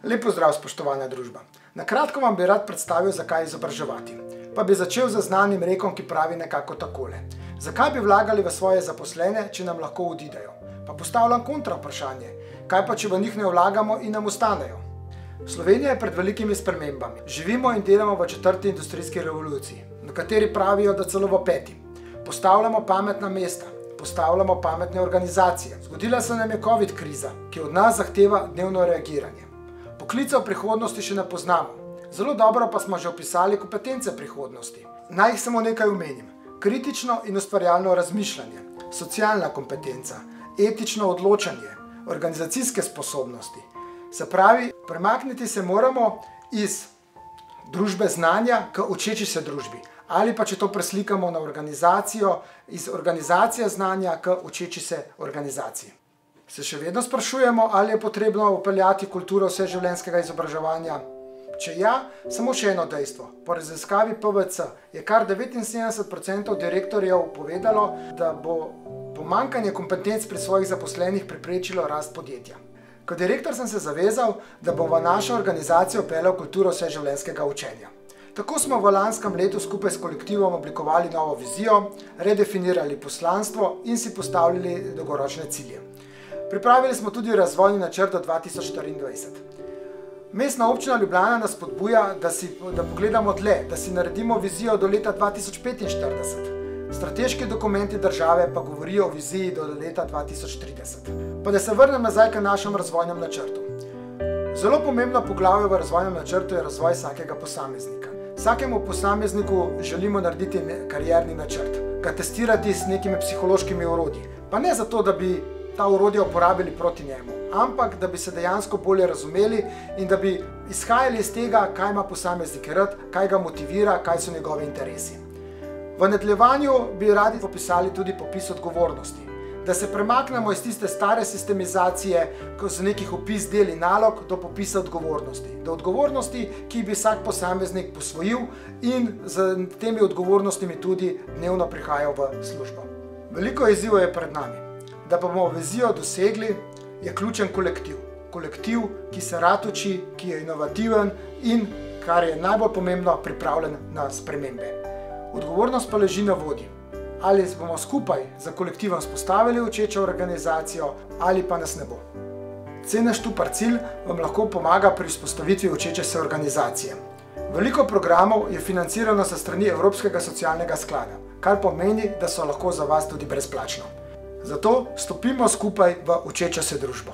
Lep pozdrav, spoštovana družba. Na kratko vam bi rad predstavil, zakaj izobraževati. Pa bi začel z znanim rekom, ki pravi nekako takole. Zakaj bi vlagali v svoje zaposlene, če nam lahko odidejo? Pa postavljam kontra vprašanje. Kaj pa, če v njih ne vlagamo in nam ostanejo? Slovenija je pred velikimi spremembami. Živimo in delamo v 4. industrijski revoluciji, na kateri pravijo, da celo v 5. Postavljamo pametna mesta, postavljamo pametne organizacije. Zgodila se nam je COVID kriza, ki od nas zahteva dnevno reagiranje. Poklicev prihodnosti še ne poznamo. Zelo dobro pa smo že opisali kompetence prihodnosti. Naj jih samo nekaj omenim. Kritično in ustvarjalno razmišljanje, socialna kompetenca, etično odločanje, organizacijske sposobnosti. Se pravi, premakniti se moramo iz družbe znanja k učeči se družbi. Ali pa, če to preslikamo na organizacijo, iz organizacije znanja k učeči se organizaciji. Se še vedno sprašujemo, ali je potrebno vpeljati kulturo vseživljenjskega izobraževanja? Če ja, samo še eno dejstvo. Po raziskavi PwC je kar 79% direktorjev povedalo, da bo pomanjkanje kompetenc pri svojih zaposlenih preprečilo rast podjetja. Kot direktor sem se zavezal, da bom v našo organizacijo vpeljal kulturo vseživljenjskega učenja. Tako smo v lanskem letu skupaj s kolektivom oblikovali novo vizijo, redefinirali poslanstvo in si postavili dolgoročne cilje. Pripravili smo tudi razvojni načrt do 2024. Mestna občina Ljubljana nas spodbuja, da pogledamo dlje, da si naredimo vizijo do leta 2045. Strateški dokumenti države pa govorijo o viziji do leta 2030. Pa da se vrnem nazaj k našem razvojnem načrtu. Zelo pomembno poglavje v razvojnem načrtu je razvoj vsakega posameznika. Vsakemu posamezniku želimo narediti karierni načrt, ga testirati s nekimi psihološkimi orodji. Pa ne zato, da bi ta orodja uporabili proti njemu, ampak da bi se dejansko bolje razumeli in da bi izhajali iz tega, kaj ima posameznik rad, kaj ga motivira, kaj so njegovi interesi. V nadaljevanju bi radi popisali tudi popis odgovornosti, da se premaknemo iz tiste stare sistemizacije, ko so nekih opis del in nalog, do popisa odgovornosti. Do odgovornosti, ki bi vsak posameznik posvojil in z temi odgovornostimi tudi dnevno prihajal v službo. Veliko izzivov je pred nami. Da pa bomo vizijo dosegli, je ključen kolektiv. Kolektiv, ki se rad uči, ki je inovativen in, kar je najbolj pomembno, pripravljen na spremembe. Odgovornost pa leži na vodji. Ali bomo skupaj za kolektivom vzpostavili učečo organizacijo, ali pa nas ne bo. Cenež Štupar cilj vam lahko pomaga pri vzpostavitvi učeče se organizacije. Veliko programov je financirano sa strani Evropskega socialnega sklada, kar pomeni, da so lahko za vas tudi brezplačno. Zato stopimo skupaj v učečo se družbo.